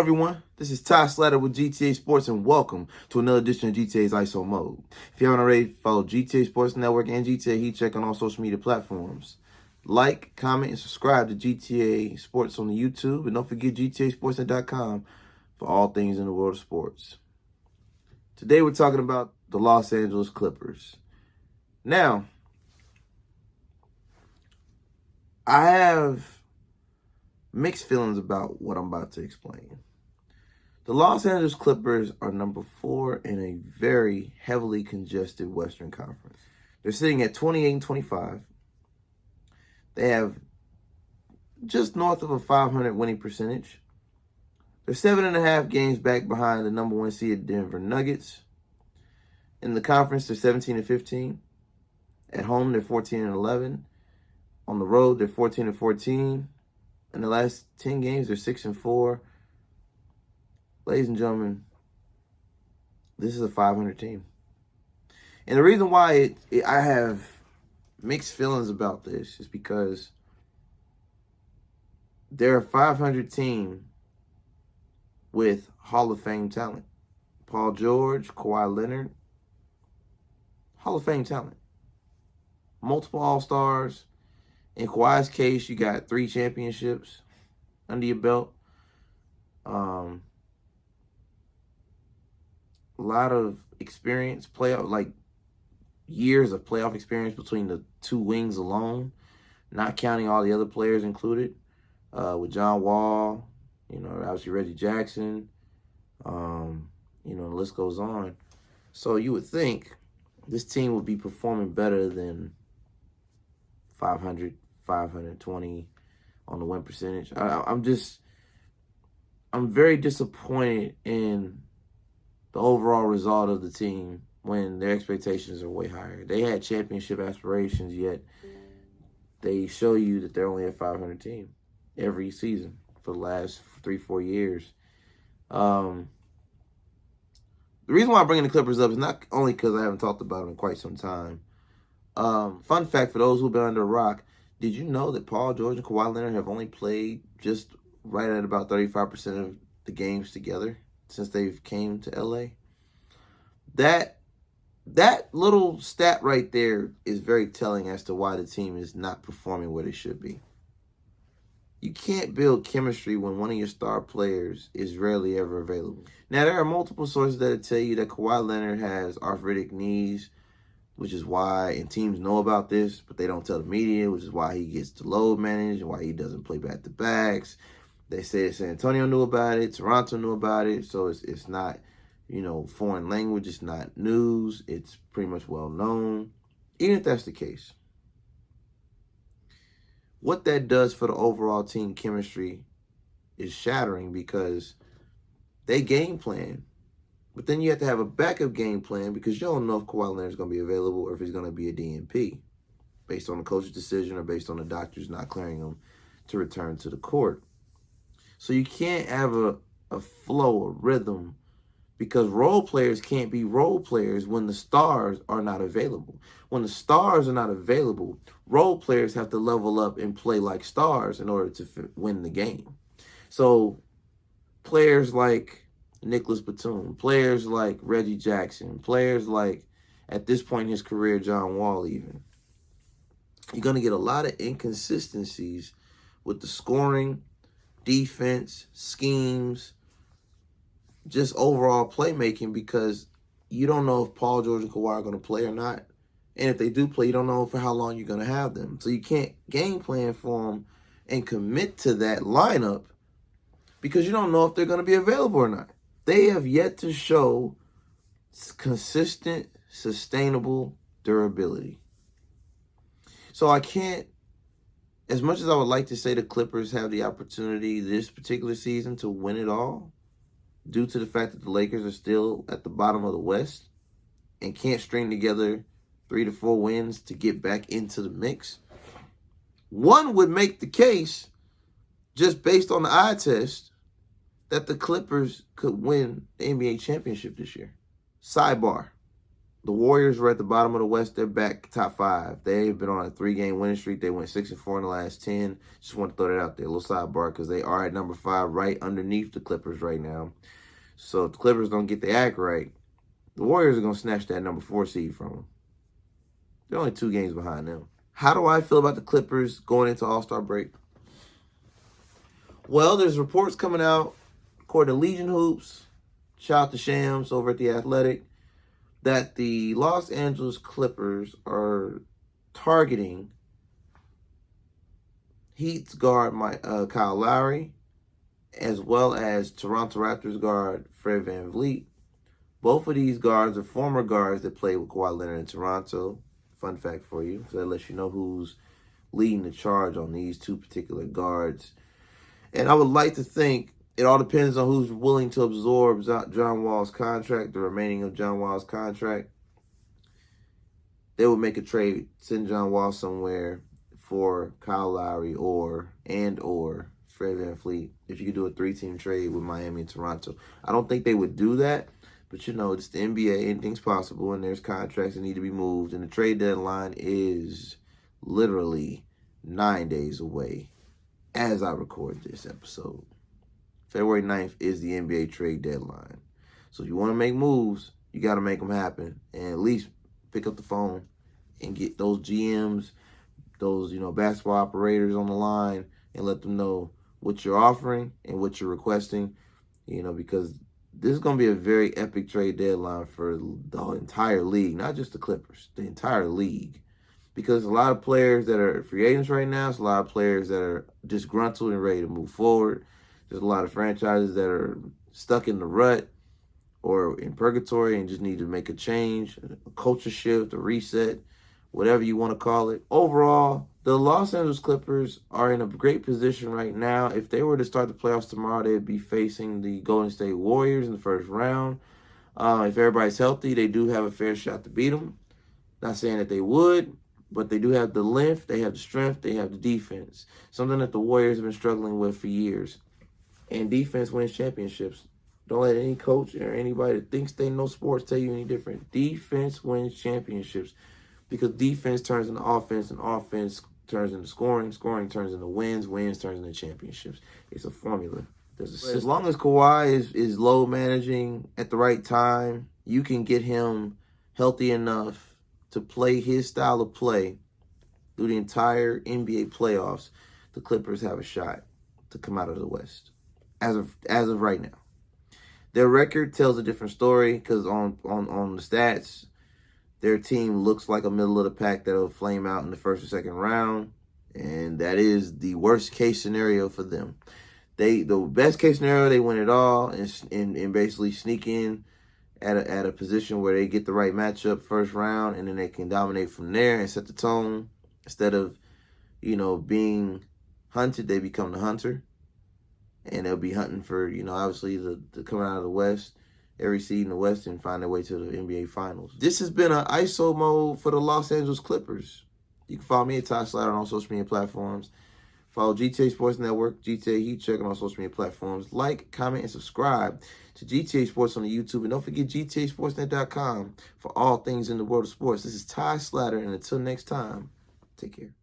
everyone? This is Slatter with GTA Sports, and welcome to another edition of GTA's ISO Mode. If you haven't already, follow GTA Sports Network and GTA Heat Check on all social media platforms. Like, comment, and subscribe to GTA Sports on the YouTube, and don't forget GTASportsnet.com for all things in the world of sports. Today we're talking about the Los Angeles Clippers. Now, I have mixed feelings about what I'm about to explain. The Los Angeles Clippers are number 4 in a very heavily congested Western Conference. They're sitting at 28-25. They have just north of a .500 winning percentage. They're 7.5 games back behind the number 1 seed Denver Nuggets. In the conference, they're 17-15. At home, they're 14-11. On the road, they're 14-14. In the last 10 games, they're 6-4. Ladies and gentlemen, this is a .500 team. And the reason why I have mixed feelings about this is because they're a .500 team with Hall of Fame talent. Paul George, Kawhi Leonard, Hall of Fame talent. Multiple All-Stars. In Kawhi's case, you got 3 championships under your belt. A lot of experience, years of playoff experience between the 2 wings alone, not counting all the other players included, with John Wall, obviously Reggie Jackson, the list goes on. So you would think this team would be performing better than 500, 520 on the win percentage. I'm very disappointed in the overall result of the team when their expectations are way higher. They had championship aspirations, yet they show you that they're only a .500 team every season for the last 3-4 years. The reason why I'm bringing the Clippers up is not only because I haven't talked about them in quite some time. Fun fact for those who've been under a rock, did you know that Paul George and Kawhi Leonard have only played just right at about 35% of the games together since they've came to LA? That little stat right there is very telling as to why the team is not performing where they should be. You can't build chemistry when one of your star players is rarely ever available. Now, there are multiple sources that tell you that Kawhi Leonard has arthritic knees, which is why, and teams know about this, but they don't tell the media, which is why he gets to load manage, why he doesn't play back-to-backs. They say San Antonio knew about it, Toronto knew about it, so it's not, foreign language, it's not news, it's pretty much well known. Even if that's the case, what that does for the overall team chemistry is shattering because they game plan. But then you have to have a backup game plan because you don't know if Kawhi Leonard is going to be available or if he's going to be a DNP based on the coach's decision or based on the doctors not clearing him to return to the court. So you can't have a flow, a rhythm, because role players can't be role players when the stars are not available. When the stars are not available, role players have to level up and play like stars in order to win the game. So players like Nicholas Batum, players like Reggie Jackson, players like, at this point in his career, John Wall even. You're going to get a lot of inconsistencies with the scoring, defense, schemes, just overall playmaking because you don't know if Paul George and Kawhi are going to play or not. And if they do play, you don't know for how long you're going to have them. So you can't game plan for them and commit to that lineup because you don't know if they're going to be available or not. They have yet to show consistent, sustainable durability. So I can't, as much as I would like to say the Clippers have the opportunity this particular season to win it all, due to the fact that the Lakers are still at the bottom of the West and can't string together 3 to 4 wins to get back into the mix, one would make the case, just based on the eye test, that the Clippers could win the NBA championship this year. Sidebar. The Warriors were at the bottom of the West. They're back top 5. They've been on a 3-game winning streak. They went 6-4 in the last 10. Just want to throw that out there. A little sidebar because they are at number 5 right underneath the Clippers right now. So if the Clippers don't get their act right, the Warriors are going to snatch that number 4 seed from them. They're only 2 games behind them. How do I feel about the Clippers going into All-Star break? Well, there's reports coming out, according to Legion Hoops, shout out to Shams over at The Athletic, that the Los Angeles Clippers are targeting Heat's guard Kyle Lowry, as well as Toronto Raptors guard Fred VanVleet. Both of these guards are former guards that played with Kawhi Leonard in Toronto. Fun fact for you. So that lets you know who's leading the charge on these 2 particular guards. And I would like to think it all depends on who's willing to absorb John Wall's contract, the remaining of John Wall's contract. They would make a trade, send John Wall somewhere for Kyle Lowry or Fred VanVleet. If you could do a 3-team trade with Miami and Toronto. I don't think they would do that, but it's the NBA. Anything's possible, and there's contracts that need to be moved. And the trade deadline is literally 9 days away as I record this episode. February 9th is the NBA trade deadline. So if you want to make moves, you got to make them happen. And at least pick up the phone and get those GMs, those, basketball operators on the line and let them know what you're offering and what you're requesting, because this is going to be a very epic trade deadline for the entire league, not just the Clippers, the entire league. Because a lot of players that are free agents right now, it's a lot of players that are disgruntled and ready to move forward. There's a lot of franchises that are stuck in the rut or in purgatory and just need to make a change, a culture shift, a reset, whatever you want to call it. Overall, the Los Angeles Clippers are in a great position right now. If they were to start the playoffs tomorrow, they'd be facing the Golden State Warriors in the first round. If everybody's healthy, they do have a fair shot to beat them. Not saying that they would, but they do have the length, they have the strength, they have the defense. Something that the Warriors have been struggling with for years. And defense wins championships. Don't let any coach or anybody that thinks they know sports tell you any different. Defense wins championships because defense turns into offense, and offense turns into scoring. Scoring turns into wins. Wins turns into championships. It's a formula. As long as Kawhi is load managing at the right time, you can get him healthy enough to play his style of play through the entire NBA playoffs. The Clippers have a shot to come out of the West. As of right now, their record tells a different story because on the stats, their team looks like a middle of the pack that'll flame out in the first or second round, and that is the worst case scenario for them. The best case scenario, they win it all and basically sneak in at a position where they get the right matchup first round, and then they can dominate from there and set the tone. Instead of being hunted, they become the hunter. And they'll be hunting for, obviously, the coming out of the West, every seed in the West, and find their way to the NBA Finals. This has been an ISO mode for the Los Angeles Clippers. You can follow me at Slatter on all social media platforms. Follow GTA Sports Network, GTA Heat Check on all social media platforms. Like, comment, and subscribe to GTA Sports on the YouTube. And don't forget GTASportsNet.com for all things in the world of sports. This is Slatter, and until next time, take care.